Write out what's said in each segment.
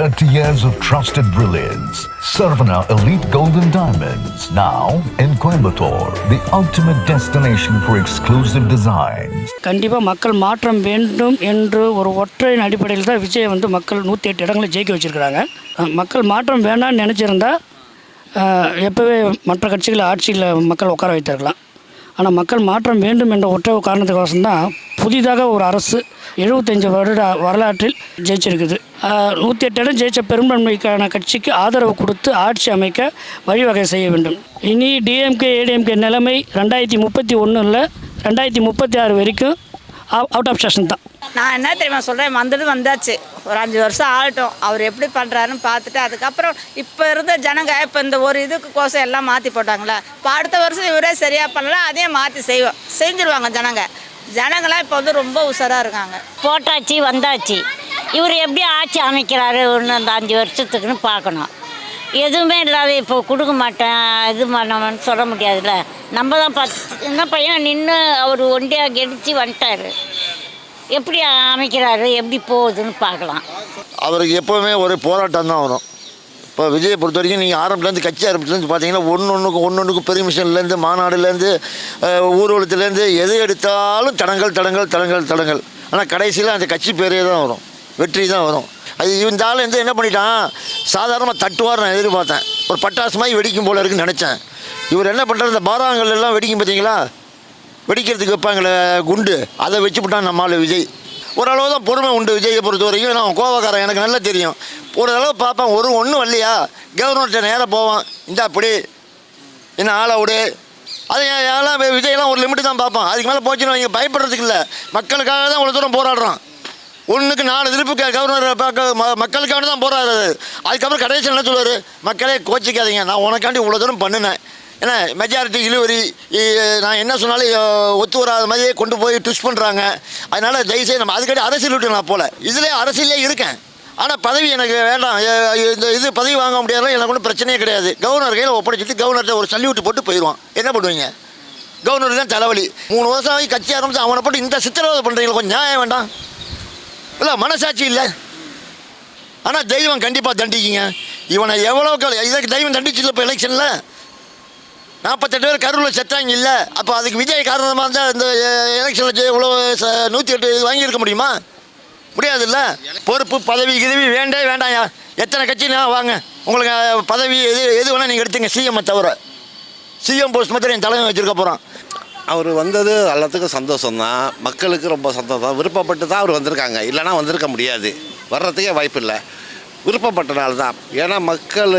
30 years of trusted brilliance. Sarvana Elite Golden Diamonds, now in Coimbatore, the ultimate destination for exclusive designs. கண்டிப்பாக மக்கள் மாற்றம் வேண்டும் என்று ஒரு ஒற்றையின் அடிப்படையில் தான் விஜய் மக்கள் 108 இடங்களை ஜெயிக்க வச்சுருக்கிறாங்க. மக்கள் மாற்றம் வேண்டாம்னு நினச்சிருந்தா எப்போவே மற்ற கட்சிகளை ஆட்சியில் மக்கள் உட்கார வைத்திருக்கலாம். ஆனால் மக்கள் மாற்றம் வேண்டும் என்ற ஒற்றை காரணத்துக்கோசம் தான் புதிதாக ஒரு அரசு 75 வருட வரலாற்றில் ஜெயிச்சிருக்குது. 108 இடம் ஜெயித்த பெரும்பான்மைக்கான கட்சிக்கு ஆதரவு கொடுத்து ஆட்சி அமைக்க வழிவகை செய்ய வேண்டும். இனி டிஎம்கே ஏடிஎம்கே நிலைமை 2031 2036 வரைக்கும் அவுட் ஆஃப் ஸ்டேஷன் தான். நான் என்ன தெரியுமா சொல்கிறேன், வந்தாச்சு ஒரு 5 வருஷம் ஆகட்டும், அவர் எப்படி பண்ணுறாருன்னு பார்த்துட்டு அதுக்கப்புறம் இப்போ இருந்த ஜனங்க இப்போ இந்த ஒரு இதுக்கு கோசம் எல்லாம் மாற்றி போட்டாங்களே, இப்போ அடுத்த வருஷம் இவரே சரியாக பண்ணலாம், அதே மாற்றி செஞ்சுருவாங்க ஜனங்களாம் இப்போ ரொம்ப உஷாராக இருக்காங்க. போட்டாச்சு வந்தாச்சு, இவர் எப்படி ஆட்சி அமைக்கிறாரு ஒன்று அந்த 5 வருஷத்துக்குன்னு பார்க்கணும். எதுவுமே இல்லாத இப்போ கொடுக்க மாட்டேன் இது பண்ணணும்னு சொல்ல முடியாதுல்ல. நம்ம தான் பார்த்து என்ன பையன் நின்று அவர் ஒண்டியாக கெடிச்சு வந்துட்டார், எப்படி அமைக்கிறாரு எப்படி போகுதுன்னு பார்க்கலாம். அவருக்கு எப்போவுமே ஒரு போராட்டம் தான் வரும். இப்போ விஜயை பொறுத்த வரைக்கும் நீங்கள் ஆரம்பத்துலேருந்து கட்சி ஆரம்பத்துலேருந்து பார்த்தீங்கன்னா ஒன்றுக்கும் பெர்மிஷன்லேருந்து மாநாடுலேருந்து ஊர்வலத்துலேருந்து எது எடுத்தாலும் தடங்கள். ஆனால் கடைசியில் அந்த கட்சி பேரே தான் வரும், வெற்றி தான் வரும். அது இந்த ஆள் என்ன பண்ணிட்டான், சாதாரணமாக தட்டுவார் நான் எதிர்பார்த்தேன், ஒரு பட்டாசு மாதிரி வெடிக்கும் போல இருக்குன்னு நினச்சேன். இவர் என்ன பண்ணுறாரு, இந்த பாராங்கல் எல்லாம் வெடிக்கும் பார்த்தீங்களா, வெடிக்கிறதுக்கு வைப்பாங்களே குண்டு, அதை வச்சு விட்டான் நம்மளால் விஜய். ஓரளவு தான் பொறுமை உண்டு விஜயை பொறுத்த வரைக்கும். நான் கோவக்காரன், எனக்கு நல்லா தெரியும். ஓரளவு பார்ப்பேன், ஒன்றும் வரலையா கவர்னர்கிட்ட நேராக போவான், இந்த அப்படி என்ன ஆளை விடு, அது எல்லாம் விஜயெல்லாம் ஒரு லிமிட்டு தான் பார்ப்பான். அதுக்கு மேலே போச்சுன்னு இங்கே பயப்படுறதுக்கு இல்லை, மக்களுக்காக தான் இவ்வளோ தூரம் போராடுறான். 1க்கு 4 திருப்பு கவர்னரை பார்க்க மக்களுக்காக தான் போராடுறாரு. அதுக்கப்புறம் கடைசி என்ன சொல்லுவார், மக்களே கோச்சிக்காதீங்க, நான் உனக்காண்டி இவ்வளோ தூரம் பண்ணினேன், ஏன்னா மெஜாரிட்டி இழுவரி நான் என்ன சொன்னாலும் ஒத்து வராத மாதிரியே கொண்டு போய் ட்விஸ்ட் பண்ணுறாங்க. அதனால் தயவுசெய்து நம்ம அதுக்காண்டி அரசியல் விட்டு நான் போல, இதிலே அரசியலே இருக்கேன். ஆனால் பதவி எனக்கு வேண்டாம், இந்த பதவி வாங்க முடியாதுலாம் எனக்கு ஒன்றும் பிரச்சனையே கிடையாது. கவர்னர் கையில் ஒப்படைச்சிட்டு கவர்னர்கிட்ட ஒரு சல்யூட் போட்டு போயிடுவான். என்ன பண்ணுவீங்க, கவர்னர் தான் தலைவலி. 3 வருஷம் ஆகி கட்சி ஆரம்பிச்சு அவனை போட்டு இந்த சித்திரவதை பண்ணுறீங்களா, கொஞ்சம் நியாயம் வேண்டாம் இல்லை, மனசாட்சி இல்லை. ஆனால் தெய்வம் கண்டிப்பாக தண்டிக்குங்க இவனை. எவ்வளோ இதுக்கு தெய்வம் தண்டிச்சு இல்லை. இப்போ எலெக்ஷனில் 48 பேர் கரூரில் செத்தாங்க இல்லை, அப்போ அதுக்கு விஜய் காரணமாக இருந்தால் இந்த எலெக்ஷனில் இவ்வளோ 108 வாங்கியிருக்க முடியுமா, முடியாது இல்லை. பொறுப்பு பதவி கிதவி வேண்டாம். எத்தனை கட்சினா வாங்க, உங்களுக்கு பதவி எது வேணால் நீங்கள் எடுத்துங்க, சிஎம்மை தவிர. சிஎம் போஸ்ட் மாத்திரம் என் தலைமை வச்சுருக்க போகிறான். அவர் வந்தது எல்லாத்துக்கும் சந்தோஷம்தான், மக்களுக்கு ரொம்ப சந்தோஷம். விருப்பப்பட்டு தான் அவர் வந்திருக்காங்க, இல்லைனா வந்திருக்க முடியாது, வர்றதுக்கே வாய்ப்பு இல்லை. விருப்பப்பட்டனால தான், ஏன்னா மக்கள்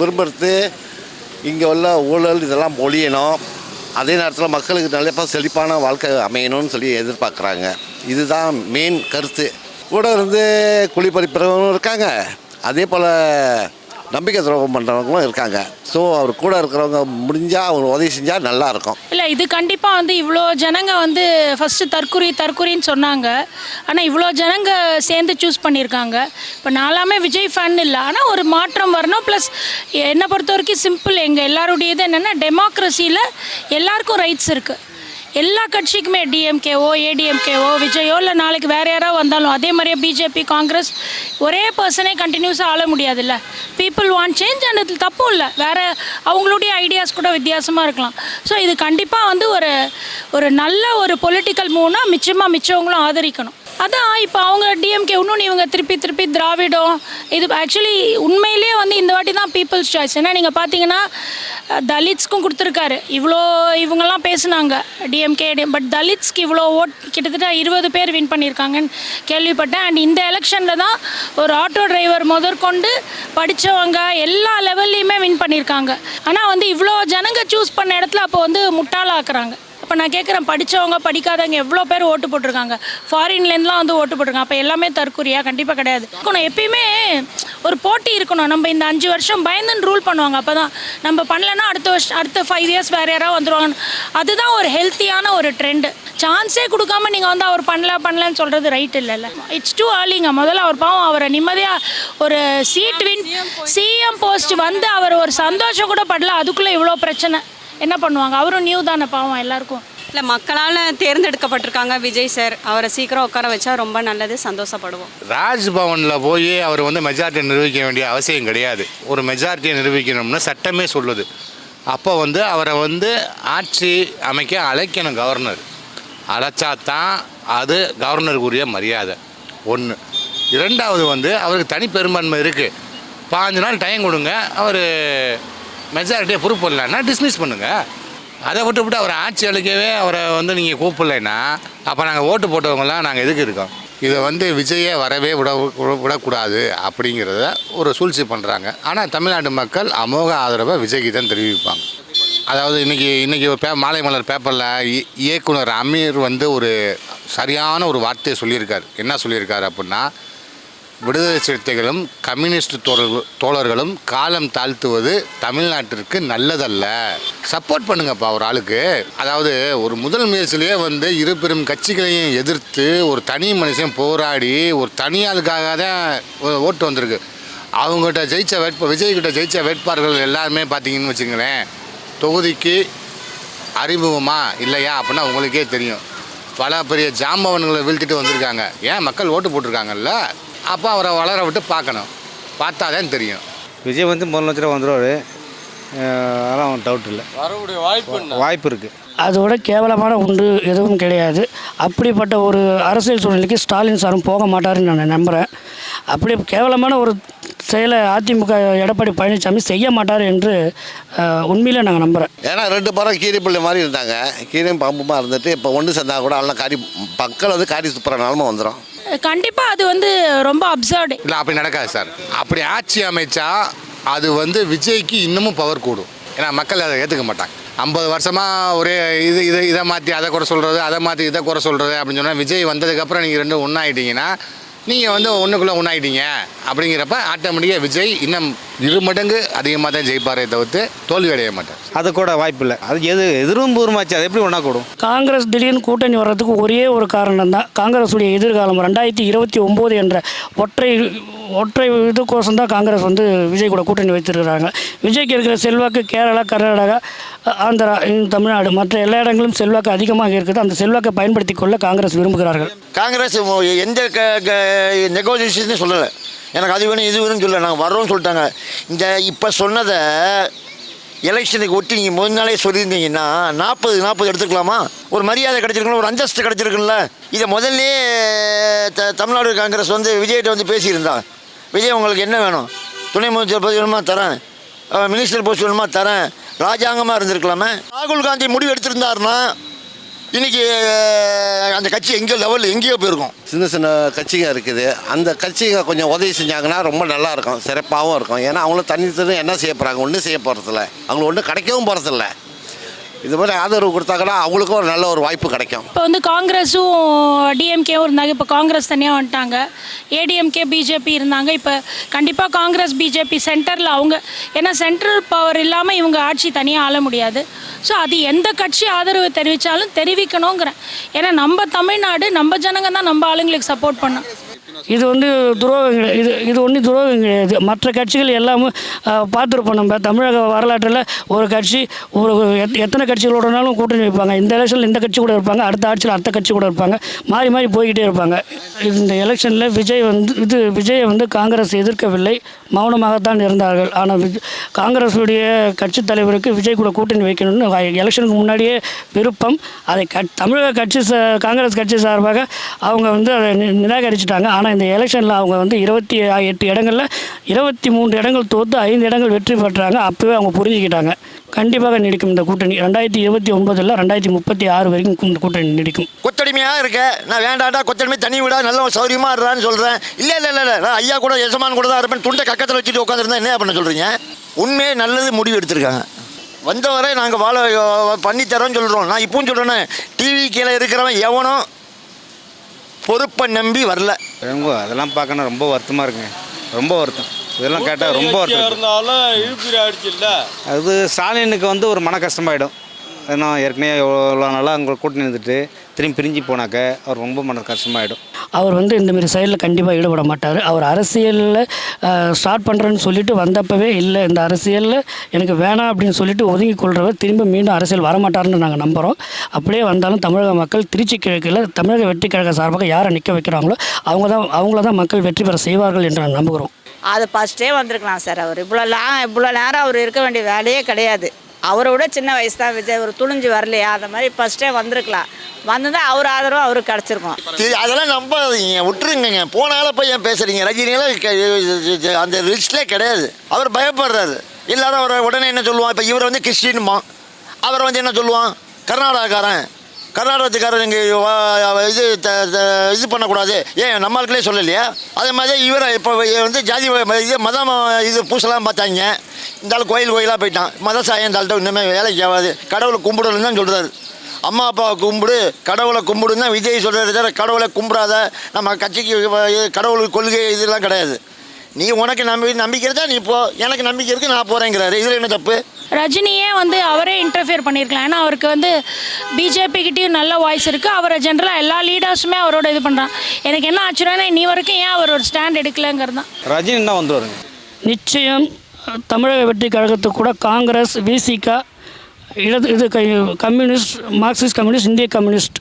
விரும்புறது இங்கே உள்ள ஊழல் இதெல்லாம் ஒழியணும், அதே நேரத்தில் மக்களுக்கு நல்ல செழிப்பான வாழ்க்கை அமையணும்னு சொல்லி எதிர்பார்க்குறாங்க. இதுதான் மெயின் கருத்து. கூட இருந்து குழி பறிப்பவங்களும் இருக்காங்க, அதே போல் நம்பிக்கை துரோகம் பண்ணுறவங்களும் இருக்காங்க. ஸோ அவர் கூட இருக்கிறவங்க முடிஞ்சால் அவங்க உதவி செஞ்சால் நல்லாயிருக்கும். இல்லை, இது கண்டிப்பாக இவ்வளோ ஜனங்க ஃபஸ்ட்டு தற்குறின்னு சொன்னாங்க. ஆனால் இவ்வளோ ஜனங்க சேர்ந்து சூஸ் பண்ணியிருக்காங்க. இப்போ நாலாமே விஜய் ஃபேன் இல்லை, ஆனால் ஒரு மாற்றம் வரணும். ப்ளஸ் என்னை பொறுத்த வரைக்கும் சிம்பிள், எங்கள் எல்லாருடைய இது என்னென்னா டெமோக்ரஸியில் எல்லாருக்கும் ரைட்ஸ் இருக்குது. எல்லா கட்சிக்குமே டிஎம்கேவோ ஏடிஎம்கேவோ விஜயோ இல்லை நாளைக்கு வேறு யாராவது வந்தாலும் அதே மாதிரியே பிஜேபி காங்கிரஸ் ஒரே பர்சனே கண்டினியூஸாக ஆள முடியாதுல்ல. பீப்புள் வாண்ட் சேஞ்ச், அண்ட் இது தப்பும் இல்லை, வேறு அவங்களுடைய ஐடியாஸ் கூட வித்தியாசமாக இருக்கலாம். ஸோ இது கண்டிப்பாக ஒரு நல்ல ஒரு பொலிட்டிக்கல் மூவ்னா மிச்சவங்களும் ஆதரிக்கணும். அதான் இப்போ அவங்க டிஎம்கே இன்னொன்று இவங்க திருப்பி திராவிடம் இது ஆக்சுவலி உண்மையிலேயே இந்த வாட்டி தான் பீப்புள்ஸ் சாய்ஸ். ஏன்னா நீங்கள் பார்த்தீங்கன்னா தலித்ஸ்க்கும் கொடுத்துருக்காரு. இவங்கெல்லாம் பேசுனாங்க டிஎம்கே, பட் தலித்ஸ்க்கு இவ்வளோ கிட்டத்தட்ட 20 பேர் வின் பண்ணியிருக்காங்கன்னு கேள்விப்பட்டேன். அண்ட் இந்த எலெக்ஷனில் தான் ஒரு ஆட்டோ டிரைவர் முதற்கொண்டு படித்தவங்க எல்லா லெவல்லையுமே வின் பண்ணியிருக்காங்க. ஆனால் இவ்வளோ ஜனங்க சூஸ் பண்ண இடத்துல அப்போ முட்டாளாக்குறாங்க. அப்போ நான் கேட்குறேன், படித்தவங்க படிக்காதவங்க எவ்வளோ பேர் ஓட்டு போட்டிருக்காங்க, ஃபாரின்லேருந்துலாம் ஓட்டு போட்டிருக்காங்க. அப்போ எல்லாமே தற்கொலையா? கண்டிப்பாக கிடையாது. எப்பயுமே ஒரு போட்டி இருக்கணும். நம்ம இந்த 5 வருஷம் பயந்துன்னு ரூல் பண்ணுவாங்க, அப்போ தான் நம்ம பண்ணலைன்னா அடுத்த 5 இயர்ஸ் வேறு யாராவது வந்துடுவாங்க. அதுதான் ஒரு ஹெல்த்தியான ஒரு ட்ரெண்டு. சான்ஸே கொடுக்காம நீங்கள் அவர் பண்ணலன்னு சொல்கிறது ரைட் இல்லைல்ல. இட்ஸ் டூ ஏர்லிங்க. முதல்ல அவர் பாவம், அவரை நிம்மதியாக ஒரு சிஎம் போஸ்ட் அவர் ஒரு சந்தோஷம் கூட படல, அதுக்குள்ளே இவ்வளோ பிரச்சனை என்ன பண்ணுவாங்க? அவரும் நியூ தானே பாவம் எல்லாருக்கும். இல்லை மக்களால் தேர்ந்தெடுக்கப்பட்டிருக்காங்க விஜய் சார். அவரை சீக்கிரம் உட்கார வச்சா ரொம்ப நல்லது, சந்தோஷப்படுவோம். ராஜ்பவனில் போய் அவர் வந்து மெஜாரிட்டியை நிரூபிக்க வேண்டிய அவசியம் கிடையாது. ஒரு மெஜாரிட்டியை நிரூபிக்கணும்னு சட்டமே சொல்லுது. அப்போ வந்து அவரை வந்து ஆட்சி அமைக்க அழைக்கணும் கவர்னர். அழைச்சா தான் அது கவர்னருக்குரிய மரியாதை. ஒன்று. இரண்டாவது வந்து அவருக்கு தனி பெரும்பான்மை இருக்குது. 5 நாள் டைம் கொடுங்க, அவர் மெஜாரிட்டியை ப்ரூவ் பண்ணலன்னா டிஸ்மிஸ் பண்ணுங்கள். அதை விட்டு அவரை ஆட்சி அளிக்கவே அவரை வந்து நீங்கள் கூப்பிடலைன்னா அப்போ நாங்கள் ஓட்டு போட்டவங்களாம் நாங்கள் எதுக்கு இருக்கோம்? இதை வந்து விஜயை வரவே விடக்கூடாது அப்படிங்கிறத ஒரு சூழ்ச்சி பண்ணுறாங்க. ஆனால் தமிழ்நாட்டு மக்கள் அமோக ஆதரவை விஜய்க்கு தான் தெரிவிப்பாங்க. அதாவது இன்றைக்கி மாலை மலர் பேப்பரில் இயக்குனர் அமீர் வந்து ஒரு சரியான ஒரு வார்த்தையை சொல்லியிருக்கார். என்ன சொல்லியிருக்காரு அப்படின்னா, விடுதலை சிறுத்தைகளும் கம்யூனிஸ்ட் தோழர்களும் காலம் தாழ்த்துவது தமிழ்நாட்டிற்கு நல்லதல்ல. சப்போர்ட் பண்ணுங்கப்பா ஒரு ஆளுக்கு. அதாவது ஒரு முதல் முயற்சியிலேயே வந்து இரு பெரும் கட்சிகளையும் எதிர்த்து ஒரு தனி மனுஷன் போராடி ஒரு தனி ஆளுக்காக தான் ஓட்டு வந்திருக்கு. அவங்ககிட்ட ஜெயித்த விஜய்கிட்ட ஜெயித்த வேட்பாளர்கள் எல்லாருமே பார்த்தீங்கன்னு வச்சுங்களேன், தொகுதிக்கு அறிமுகமா இல்லையா அப்படின்னா உங்களுக்கே தெரியும். பல பெரிய ஜாம்பவன்களை வீழ்த்திட்டு வந்திருக்காங்க. ஏன் மக்கள் ஓட்டு போட்டிருக்காங்கல்ல. அப்போ அவரை வளர விட்டு பார்க்கணும். பார்த்தா தான் தெரியும். விஜய் வந்து முதலமைச்சராக வந்துடுவார், அதெல்லாம் டவுட் இல்லை. வரக்கூடிய வாய்ப்பு இருக்குது. அதோட கேவலமான ஒன்று எதுவும் கிடையாது. அப்படிப்பட்ட ஒரு அரசியல் சூழ்நிலைக்கு ஸ்டாலின் சாரும் போக மாட்டாருன்னு நான் நம்புகிறேன். அப்படி கேவலமான ஒரு செயலை அதிமுக எடப்பாடி பழனிசாமி செய்ய மாட்டார் என்று உண்மையிலே நாங்கள் நம்புகிறேன். ஏன்னா 2 பேரும் கீரிப்பிள்ளை மாதிரி இருந்தாங்க, கீரையும் பாம்புமா இருந்துட்டு இப்போ ஒன்று சேர்ந்தா கூட எல்லாம் மக்கள் வந்து காரி துப்புற நிலமை வந்துடும். கண்டிப்பாக அது வந்து ரொம்ப அப்சர்டு. இல்லை, அப்படி நடக்காது சார். அப்படி ஆட்சி அமைச்சா அது வந்து விஜய்க்கு இன்னமும் பவர் கூடும். ஏன்னா மக்கள் அதை ஏற்றுக்க மாட்டாங்க. 50 வருஷமாக ஒரே இதை மாற்றி அதை குறை சொல்கிறது, அதை மாற்றி இதை குறை சொல்கிறது அப்படின்னு சொன்னால், விஜய் வந்ததுக்கப்புறம் நீங்கள் 2 ஒன்றாயிட்டீங்கன்னா நீங்கள் வந்து ஒன்றுக்குள்ளே ஒன்றாயிட்டீங்க. அப்படிங்கிறப்ப ஆட்டோமேட்டிக்காக விஜய் இன்னும் 2 மடங்கு அதிகமாக தான் ஜெயிப்பாரே தவிர்த்து தோல்வி அடைய மாட்டார். அது கூட வாய்ப்பு இல்லை. அது எதிரும் பூர்வமாச்சு, அது எப்படி ஒன்றா கூடும்? காங்கிரஸ் திடீர்னு கூட்டணி வர்றதுக்கு ஒரே ஒரு காரணம் தான், காங்கிரஸுடைய எதிர்காலம் 2029 என்ற ஒற்றை இதுக்கோசம் தான் காங்கிரஸ் வந்து விஜய் கூட கூட்டணி வைத்திருக்கிறாங்க. விஜய்க்கு இருக்கிற செல்வாக்கு கேரளா, கர்நாடகா, ஆந்திரா, தமிழ்நாடு மற்ற எல்லா இடங்களும் செல்வாக்கு அதிகமாக இருக்குது. அந்த செல்வாக்கை பயன்படுத்தி கொள்ள காங்கிரஸ் விரும்புகிறார்கள். காங்கிரஸ் எந்த நெகோசியேஷன் சொல்லலை, எனக்கு அது வேணும் இது வேணும்னு சொல்லலை, நாங்கள் வர்றோம்னு சொல்லிட்டாங்க. இந்த இப்போ சொன்னதை எலெக்ஷனுக்கு ஒட்டி நீங்கள் முதல் நாளே சொல்லியிருந்தீங்கன்னா 40 எடுத்துக்கலாமா? ஒரு மரியாதை கிடச்சிருக்கணும், ஒரு அந்தஸ்து கிடச்சிருக்குல்ல. இதை முதல்லே தமிழ்நாடு காங்கிரஸ் வந்து விஜய்கிட்ட வந்து பேசியிருந்தா, விஜய் உங்களுக்கு என்ன வேணும், துணை முதலமைச்சர் பதவி வேணுமா தரேன், மினிஸ்டர் போஸ்ட் வேணுமா தரேன், ராஜாங்கமாக இருந்திருக்கலாமே. ராகுல் காந்தி முடிவு எடுத்திருந்தாருன்னா இன்றைக்கி அந்த கட்சி எங்கேயோ போயிருக்கும். சின்ன கட்சிங்க இருக்குது, அந்த கட்சிங்க கொஞ்சம் உதவி செஞ்சாங்கன்னா ரொம்ப நல்லாயிருக்கும், சிறப்பாகவும் இருக்கும். ஏன்னா அவங்களும் தண்ணி என்ன செய்ய போகிறாங்க, ஒன்றும் செய்ய போகிறதில்ல, அவங்களுக்கு ஒன்றும் கிடைக்கவும் போகிறதில்ல. இது மாதிரி ஆதரவு கொடுத்தாங்கன்னா அவங்களுக்கும் ஒரு நல்ல ஒரு வாய்ப்பு கிடைக்கும். இப்போ வந்து காங்கிரஸும் டிஎம்கேவும் இருந்தாங்க, இப்போ காங்கிரஸ் தனியாக வந்துட்டாங்க. ஏடிஎம்கே பிஜேபி இருந்தாங்க. இப்போ கண்டிப்பாக காங்கிரஸ் பிஜேபி சென்டரில் அவங்க, ஏன்னா சென்ட்ரல் பவர் இல்லாமல் இவங்க ஆட்சி தனியாக ஆள முடியாது. ஸோ அது எந்த கட்சி ஆதரவு தெரிவித்தாலும் தெரிவிக்கணுங்கிறேன். ஏன்னா நம்ம தமிழ்நாடு, நம்ம ஜனங்க தான் நம்ம ஆளுங்களுக்கு சப்போர்ட் பண்ணோம். இது வந்து துரோகம் இது ஒன்றும் துரோகம் கிடையாது. மற்ற கட்சிகள் எல்லாமே பார்த்துருப்போம். நம்ம தமிழக வரலாற்றில் ஒரு கட்சி எத்தனை கட்சிகளோடனாலும் கூட்டணி வைப்பாங்க. இந்த எலெக்ஷனில் இந்த கட்சி கூட இருப்பாங்க, அடுத்த ஆட்சியில் அடுத்த கட்சி கூட இருப்பாங்க, மாறி போய்கிட்டே இருப்பாங்க. இந்த எலெக்ஷனில் விஜயை வந்து காங்கிரஸ் எதிர்க்கவில்லை, மௌனமாகத்தான் இருந்தார்கள். ஆனால் காங்கிரஸுடைய கட்சித் தலைவருக்கு விஜய் கூட கூட்டணி வைக்கணும்னு எலெக்ஷனுக்கு முன்னாடியே விருப்பம். அதை தமிழக காங்கிரஸ் கட்சி சார்பாக அவங்க வந்து அதை நிராகரிச்சிட்டாங்க. ஆனால் இந்த எலெக்ஷனில் அவங்க வந்து 28 இடங்களில் 23 இடங்கள் தோற்று 5 இடங்கள் வெற்றி பெற்றாங்க. அப்போவே அவங்க புரிஞ்சுக்கிட்டாங்க. கண்டிப்பாக நீடிக்கும் இந்த கூட்டணி. 2029 2036 வரைக்கும் இந்த கூட்டணி நீடிக்கும். கொத்தடிமையாக இருக்க நான் வேண்டாண்டா, கொத்தடிமை தனி விடா, நல்ல சௌரியமாக இருறான்னு சொல்கிறேன். இல்லை நான் ஐயா கூட எசமான் கூட தான் இருப்பேன், துண்டை கக்கத்தில் வச்சுட்டு உட்காந்துருந்தேன், என்ன பண்ண சொல்கிறீங்க? உண்மையே நல்லது முடிவு எடுத்திருக்காங்க. வந்தவரை நாங்கள் பண்ணித்தரோன்னு சொல்கிறோம். நான் இப்பவும் சொல்கிறேன்னு, டிவி கீழே இருக்கிறவன் எவனோ பொறுப்பை நம்பி வரல. அதெல்லாம் பார்க்கணும், ரொம்ப வருத்தமாக இருக்குங்க, ரொம்ப வருத்தம். இதெல்லாம் கேட்டால் ரொம்ப வருத்தம் இருந்தாலும் இழுப்பிரி ஆயிடுச்சு இல்லை. அது ஸ்டாலினுக்கு வந்து ஒரு மன கஷ்டமாயிடும். ஏன்னா ஏற்கனவே எவ்வளோ நாளாக அவங்க கூட்டணி இருந்துட்டு திரும்பி பிரிஞ்சு போனாக்க அவர் ரொம்ப மன கஷ்டமாயிடும். அவர் வந்து இந்தமாரி செயலில் கண்டிப்பாக ஈடுபட மாட்டார். அவர் அரசியலில் ஸ்டார்ட் பண்ணுறேன்னு சொல்லிட்டு வந்தப்பவே இல்லை, இந்த அரசியலில் எனக்கு வேணாம் அப்படின்னு சொல்லிட்டு ஒதுங்கி கொள்றவர் திரும்ப மீண்டும் அரசியல் வரமாட்டார்னு நாங்கள் நம்புகிறோம். அப்படியே வந்தாலும் தமிழக மக்கள் திருச்சி கிழக்கில் தமிழக வெற்றி கழக சார்பாக யாரை நிற்க வைக்கிறாங்களோ அவங்கள தான் மக்கள் வெற்றி பெற செய்வார்கள் என்று நான் நம்புகிறோம். அது ஃபஸ்ட்டே வந்திருக்கலாம் சார். அவர் இவ்வளோ நேரம் அவர் இருக்க வேண்டிய வேலையே கிடையாது. அவரை விட சின்ன வயசு தான் விஜய், ஒரு துணிஞ்சு வரலையா, அந்த மாதிரி ஃபஸ்ட்டே வந்திருக்கலாம். வந்ததான் அவர் ஆதரவு அவருக்கு கிடச்சிருக்கும். அதெல்லாம் நம்பாதீங்க, விட்டுருங்க. போனால போய் ஏன் பேசுகிறீங்க? ரஜினியெல்லாம் அந்த லிஸ்ட்லேயே கிடையாது. அவர் பயப்படுறாரு. எல்லாரும் அவரை உடனே என்ன சொல்லுவான்? இப்போ இவரை வந்து கிறிஸ்டின்மா, அவரை வந்து என்ன சொல்லுவான்? கர்நாடகத்துக்காரன் இங்கே இது பண்ணக்கூடாது, ஏன் நம்மளுக்குள்ளே சொல்லலையா? அதே மாதிரி இவரை இப்போ வந்து ஜாதி இது மதம் இது பூசலாம் பார்த்தாங்க. இந்த ஆள் கோயிலாக போயிட்டான். மத சாயம் இந்த ஆள்கிட்ட இன்னுமே வேலைக்கு ஆகாது. கடவுளை கும்பிடணுன்னு தான் சொல்கிறாரு. அம்மா அப்பாவை கும்பிடு, கடவுளை கும்பிடுன்னு தான் விஜய் சொல்கிறது. கடவுளை கும்பிடாத, நம்ம கட்சிக்கு கடவுளுக்கு கொள்கை இதெல்லாம் கிடையாது. நீ உனக்கு நம்பிக்கை இருந்தால் நீ போ, எனக்கு நம்பிக்கை இருக்குது நான் போகிறேங்கிறாரு. இதில் என்ன தப்பு? ரஜினியே வந்து அவரே இன்டர்ஃபியர் பண்ணியிருக்கலாம். ஏன்னா அவருக்கு வந்து பிஜேபிக்கிட்டேயும் நல்ல வாய்ஸ் இருக்குது. அவரை ஜென்ரலாக எல்லா லீடர்ஸுமே அவரோட இது பண்ணுறான். எனக்கு என்ன ஆச்சுன்னா இன்னி வரைக்கும் ஏன் அவர் ஒரு ஸ்டாண்ட் எடுக்கலைங்கிறது தான். ரஜினி தான் வந்துருவாருங்க நிச்சயம். தமிழக வெற்றி கழகத்துக்கு கூட Congress, Visika, communist, Marxist communist, இந்திய கம்யூனிஸ்ட்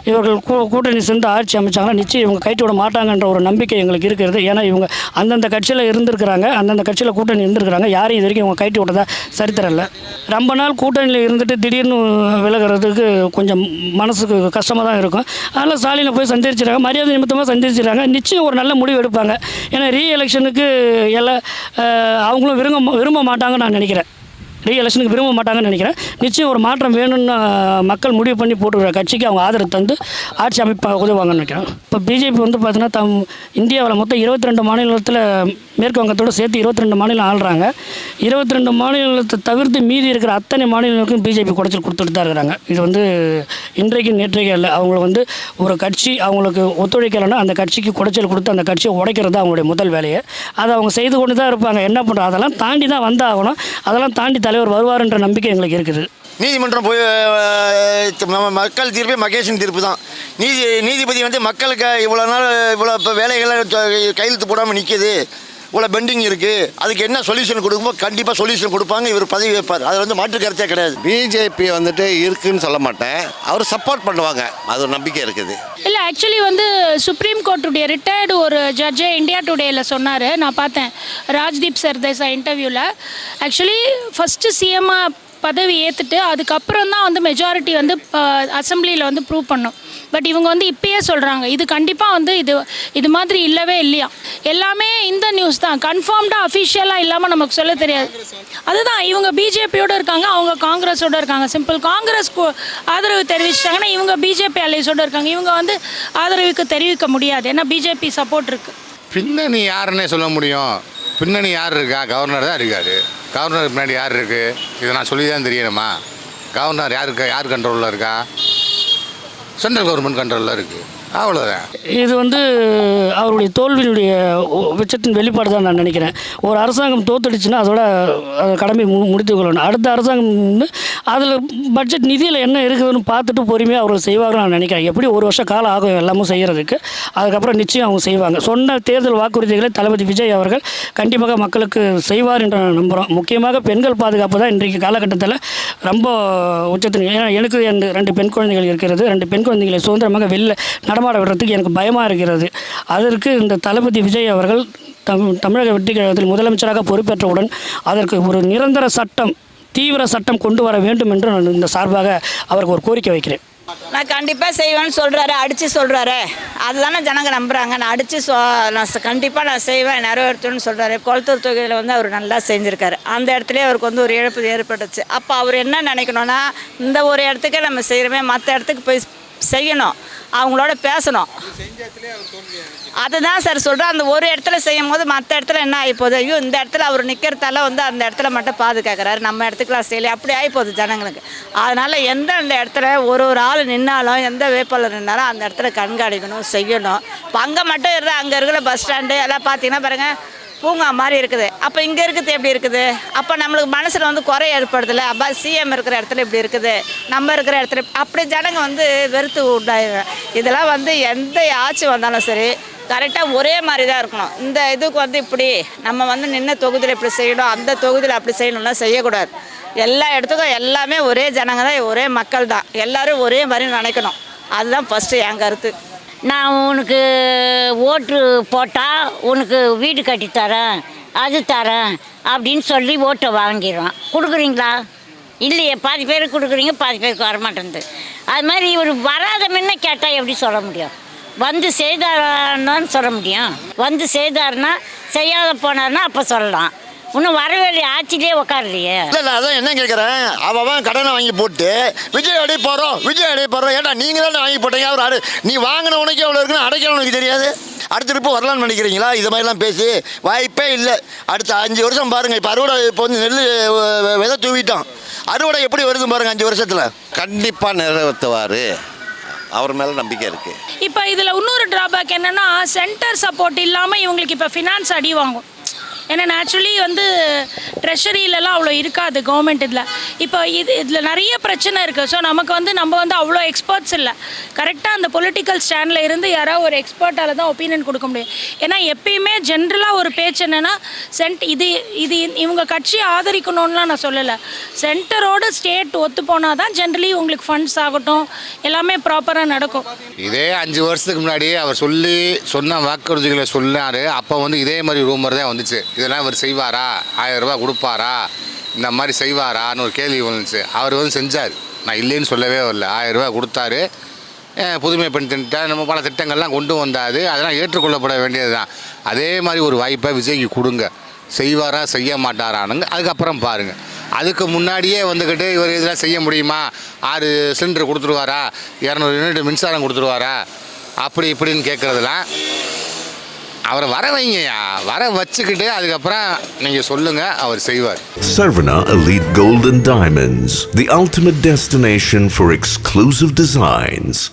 இவர்கள் கூட்டணி சேர்ந்து ஆட்சி அமைச்சாங்கன்னா நிச்சயம் இவங்க கைட்டு விட மாட்டாங்கன்ற ஒரு நம்பிக்கை எங்களுக்கு இருக்கிறது. ஏன்னா இவங்க அந்தந்த கட்சியில் இருந்திருக்கிறாங்க, அந்தந்த கட்சியில் கூட்டணி இருந்திருக்கிறாங்க. யாரும் இது வரைக்கும் இவங்க கைட்டு விட்டதா சரித்திரம் இல்லை. ரொம்ப நாள் கூட்டணியில் இருந்துட்டு திடீர்னு விலகிறதுக்கு கொஞ்சம் மனசுக்கு கஷ்டமாக தான் இருக்கும். அதனால் ஸ்டாலினை போய் சந்திச்சிருக்காங்க, மரியாதை நிமித்தமாக சந்திச்சிருக்காங்க. நிச்சயம் ஒரு நல்ல முடிவு எடுப்பாங்க. ஏன்னா ரீஎலெக்ஷனுக்கு எல்லாம் அவங்களும் விரும்ப மாட்டாங்கன்னு நான் நினைக்கிறேன். ரீஎலெக்ஷனுக்கு விரும்ப மாட்டாங்கன்னு நினைக்கிறேன். நிச்சயம் ஒரு மாற்றம் வேணும்னு மக்கள் முடிவு பண்ணி போட்டுக்கிற கட்சிக்கு அவங்க ஆதரவு தந்து ஆட்சி அமைப்பாக உதவுவாங்கன்னு நினைக்கிறேன். இப்போ பிஜேபி வந்து பார்த்தீங்கன்னா இந்தியாவில் மொத்தம் 22 மாநிலத்தில் மேற்கு வங்கத்தோடு சேர்த்து 22 மாநிலம் ஆள்றாங்க. 22 மாநிலத்தை தவிர்த்து மீதி இருக்கிற அத்தனை மாநிலங்களுக்கும் பிஜேபி குடைச்சல் கொடுத்துட்டு தான் இருக்கிறாங்க. இது வந்து இன்றைக்கு நேற்றைக்கு இல்லை. அவங்கள வந்து ஒரு கட்சி அவங்களுக்கு ஒத்துழைக்கலைன்னா அந்த கட்சிக்கு குடைச்சல் கொடுத்து அந்த கட்சியை உடைக்கிறது தான் அவங்களுடைய முதல் வேலையை. அதை அவங்க செய்து கொண்டு தான் இருப்பாங்க. என்ன பண்ணுறோம், அதெல்லாம் தாண்டி தான் வந்தாகணும். அதெல்லாம் தாண்டி தலைவர் வருவார்ன்ற நம்பிக்கை எங்களுக்கு இருக்குது. நீதிமன்றம் போய் மக்கள் தீர்ப்பே மகேஷன் தீர்ப்பு தான். நீதிபதி வந்து மக்களுக்கு இவ்வளோ நாள் இவ்வளோ இப்போ வேலைகளை கையெழுத்து போடாமல் நிற்கிது, இவ்வளோ பெண்டிங் இருக்குது, அதுக்கு என்ன சொல்யூஷன் கொடுக்கும்போது கண்டிப்பாக சொல்யூஷன் கொடுப்பாங்க. இவர் பதவி வைப்பார். அது வந்து மாற்று கருத்தே கிடையாது. பிஜேபி வந்துட்டு இருக்குன்னு சொல்ல மாட்டேன், அவர் சப்போர்ட் பண்ணுவாங்க, அது ஒரு நம்பிக்கை இருக்குது. இல்லை, ஆக்சுவலி வந்து சுப்ரீம் கோர்ட்டுடைய ரிட்டையர்டு ஒரு ஜட்ஜே இந்தியா டுடேயில் சொன்னார். நான் பார்த்தேன் ராஜ்தீப் சர்தேசாய் இன்டர்வியூவில். ஆக்சுவலி ஃபஸ்ட்டு சிஎம்மாக பதவி ஏற்றுட்டு அதுக்கப்புறம் தான் வந்து மெஜாரிட்டி வந்து அசம்பிளியில் வந்து ப்ரூவ் பண்ணோம். பட் இவங்க வந்து இப்பயே சொல்கிறாங்க இது கண்டிப்பாக வந்து இது மாதிரி இல்லவே இல்லையா. எல்லாமே இந்த நியூஸ் தான், கன்ஃபார்ம்டாக அஃபிஷியலாக இல்லாமல் நமக்கு சொல்ல தெரியாது. அதுதான் இவங்க பிஜேபியோடு இருக்காங்க, அவங்க காங்கிரஸோடு இருக்காங்க. சிம்பிள் காங்கிரஸ்க்கு ஆதரவு தெரிவிச்சிட்டாங்கன்னா இவங்க பிஜேபி அலைஸோடு இருக்காங்க. இவங்க வந்து ஆதரவுக்கு தெரிவிக்க முடியாது, ஏன்னா பிஜேபி சப்போர்ட் இருக்குது. பின்னணி யாருன்னே சொல்ல முடியும். பின்னணி யார் இருக்கா? கவர்னர் தான் இருக்கார். கவர்னருக்கு பின்னாடி யார் இருக்குது? இதை நான் சொல்லி தான் தெரியணுமா? கவர்னர் யார் கண்ட்ரோலில் இருக்கா? சென்ட்ரல் கவர்மெண்ட் கண்ட்ரோலில் இருக்குது, அவ்வளோதான். இது வந்து அவருடைய தோல்வியினுடைய உச்சத்தின் வெளிப்பாடு தான் நான் நினைக்கிறேன். ஒரு அரசாங்கம் தோத்துடுச்சுன்னா அதோட கடமை முடித்து கொள்ளணும். அடுத்த அரசாங்கம் வந்து அதில் பட்ஜெட் நிதியில் என்ன இருக்குதுன்னு பார்த்துட்டு பொறுமையாக அவர்கள் செய்வாங்கன்னு நான் நினைக்கிறேன். எப்படி ஒரு வருஷம் காலம் ஆகும் எல்லாமும் செய்கிறதுக்கு. அதுக்கப்புறம் நிச்சயம் அவங்க செய்வாங்க. சொன்ன தேர்தல் வாக்குறுதிகளை தளபதி விஜய் அவர்கள் கண்டிப்பாக மக்களுக்கு செய்வார் என்று நான் நம்புகிறோம். முக்கியமாக பெண்கள் பாதுகாப்பு தான் இன்றைக்கு காலகட்டத்தில் ரொம்ப உச்சத்தின். ஏன்னா எனக்கு 2 பெண் குழந்தைகள் இருக்கிறது. 2 பெண் குழந்தைகளை சுதந்திரமாக வெளில நடமாட விடுறதுக்கு எனக்கு பயமாக இருக்கிறது. அதற்கு இந்த தளபதி விஜய் அவர்கள் தமிழக வெற்றி கழகத்தில் முதலமைச்சராக பொறுப்பேற்றவுடன் அதற்கு ஒரு நிரந்தர சட்டம், தீவிர சட்டம் கொண்டு வர வேண்டும் என்று நான் இந்த சார்பாக அவருக்கு ஒரு கோரிக்கை வைக்கிறேன். நான் கண்டிப்பாக செய்வேன்னு சொல்கிறாரு, அடித்து சொல்கிறாரு, அதுதானே ஜனங்க நம்புகிறாங்க. நான் அடித்து நான் கண்டிப்பாக நான் செய்வேன், நிறைவேற்றுன்னு சொல்கிறாரு. கொளத்தூர் தொகுதியில் வந்து அவர் நல்லா செஞ்சுருக்காரு. அந்த இடத்துலேயே அவருக்கு வந்து ஒரு இழப்பு ஏற்பட்டுச்சு. அப்போ அவர் என்ன நினைக்கணும்னா, இந்த ஒரு இடத்துக்கே நம்ம செய்கிறோமே, மற்ற இடத்துக்கு போய் செய்யணும், அவங்களோட பேசணும். அதுதான் சார் சொல்கிறேன். அந்த ஒரு இடத்துல செய்யும் போது மற்ற இடத்துல என்ன ஆகிப்போகுது, ஐயோ இந்த இடத்துல அவர் நிற்கிறதால வந்து அந்த இடத்துல மட்டும் பாதுகாக்கிறாரு, நம்ம இடத்துக்குலாம் செய்யலை, அப்படி ஆகிப்போகுது ஜனங்களுக்கு. அதனால் எந்தெந்த இடத்துல ஒரு ஆள் நின்னாலும், எந்த வேட்பாளர் நின்னாலும் அந்த இடத்துல கண்காணிக்கணும், செய்யணும். இப்போ அங்கே மட்டும் இருந்தால் அங்கே இருக்கிற பஸ் ஸ்டாண்டு எல்லாம் பார்த்தீங்கன்னா பாருங்கள், பூங்கா மாதிரி இருக்குது. அப்போ இங்கே இருக்கிறது எப்படி இருக்குது? அப்போ நம்மளுக்கு மனசில் வந்து குறை ஏற்படுதில்ல. அப்போ சிஎம் இருக்கிற இடத்துல இப்படி இருக்குது, நம்ம இருக்கிற இடத்துல அப்படி ஜனங்க வந்து வெறுத்து உண்டாயிடுங்க. இதெல்லாம் வந்து எந்த ஆட்சி வந்தாலும் சரி கரெக்டாக ஒரே மாதிரி தான் இருக்கணும். இந்த இதுக்கு வந்து இப்படி நம்ம வந்து நின்ன தொகுதியில் இப்படி செய்யணும், அந்த தொகுதியில் அப்படி செய்யணும்லாம் செய்யக்கூடாது. எல்லா இடத்துக்கும் எல்லாமே ஒரே ஜனங்க தான், ஒரே மக்கள் தான், எல்லோரும் ஒரே மாதிரி நினைக்கணும். அதுதான் ஃபஸ்ட்டு என் கருத்து. நான் உனக்கு ஓட்டு போட்டால் உனக்கு வீடு கட்டி தரேன், அது தரேன் அப்படின்னு சொல்லி ஓட்டை வாங்கிடுவான். கொடுக்குறீங்களா? இல்லையே, பாதி பேருக்கு கொடுக்குறீங்க, பாதி பேருக்கு வரமாட்டேங்குது. அது மாதிரி இவர் வராத முன்ன கேட்டால் எப்படி சொல்ல முடியும்? வந்து செய்தாரான்னு சொல்ல முடியும். வந்து செய்தாருன்னா, செய்யாத போனார்னா அப்போ சொல்லலாம். இன்னும் வரவேண்டிய ஆட்சியிலே உட்காரலையே. இல்லை அதான் என்ன கேட்குறேன், அவன் கடனை வாங்கி போட்டு விஜய் அடைய போகிறோம் ஏன்னா நீங்கள் தானே வாங்கி போட்டீங்க. அவர் நீ வாங்கின உனக்கு எவ்வளோ இருக்குன்னு அடைக்கணும் உனக்கு தெரியாது. அடுத்த ட்ரிப்பு வரலான்னு நினைக்கிறீங்களா? இது மாதிரிலாம் பேசி வாய்ப்பே இல்லை. அடுத்த 5 வருஷம் பாருங்கள். இப்போ அறுவடை இப்போ வந்து நெல் விதை தூவிட்டோம், அறுவடை எப்படி வருது பாருங்கள் 5 வருஷத்தில். கண்டிப்பாக நிறைவேற்றுவார், அவர் மேலே நம்பிக்கை இருக்குது. இப்போ இதில் இன்னொரு ட்ராபேக் என்னென்னா, சென்டர் சப்போர்ட் இல்லாமல் இவங்களுக்கு இப்போ ஃபினான்ஸ் அடி வாங்கும். ஏன்னா நேச்சுரலி வந்து ட்ரெஷரியிலலாம் அவ்வளோ இருக்காது கவர்மெண்ட் இதில். இப்போ இதில் நிறைய பிரச்சனை இருக்குது. ஸோ நமக்கு வந்து நம்ம வந்து அவ்வளோ எக்ஸ்பர்ட்ஸ் இல்லை. கரெக்டாக அந்த பொலிட்டிக்கல் ஸ்டாண்டில் இருந்து யாராவது ஒரு எக்ஸ்பர்ட்டால் தான் ஒப்பீனியன் கொடுக்க முடியும். ஏன்னா எப்பயுமே ஜென்ரலாக ஒரு பேச்சு என்னென்னா, இது இவங்க கட்சியை ஆதரிக்கணும்லாம் நான் சொல்லலை. சென்டரோடு ஸ்டேட் ஒத்து போனால் தான் ஜென்ரலி உங்களுக்கு ஃபண்ட்ஸ் ஆகட்டும் எல்லாமே ப்ராப்பராக நடக்கும். இதே 5 வருஷத்துக்கு முன்னாடி அவர் சொன்ன வாக்குறுதிகளை சொன்னார். அப்போ வந்து இதே மாதிரி ரூமர் தான் வந்துச்சு. இதெல்லாம் இவர் செய்வாரா, 1000 ரூபா கொடுப்பாரா, இந்த மாதிரி செய்வாரான்னு ஒரு கேள்வி வந்துச்சு. அவர் வந்து செஞ்சார், நான் இல்லைன்னு சொல்லவே வரல. 1000 ரூபா கொடுத்தாரு. புதுமை பெண் திட்டம், நம்ம பல திட்டங்கள்லாம் கொண்டு வந்தாது. அதெல்லாம் ஏற்றுக்கொள்ளப்பட வேண்டியது தான். அதே மாதிரி ஒரு வாய்ப்பை விஜய்க்கு கொடுங்க. செய்வாரா செய்ய மாட்டாரானுங்க, அதுக்கப்புறம் பாருங்கள். அதுக்கு முன்னாடியே வந்துக்கிட்டு இவர் இதெல்லாம் செய்ய முடியுமா, 6 சிலிண்டர் கொடுத்துருவாரா, 200 யூனிட் மின்சாரம் கொடுத்துருவாரா, அப்படி இப்படின்னு கேட்குறதுலாம் அவரை வர வைங்கய்யா. வர வச்சுக்கிட்டு அதுக்கப்புறம் நீங்கள் சொல்லுங்கள், அவர் செய்வார். Sarvana Elite Gold and Diamonds, the ultimate destination for exclusive designs.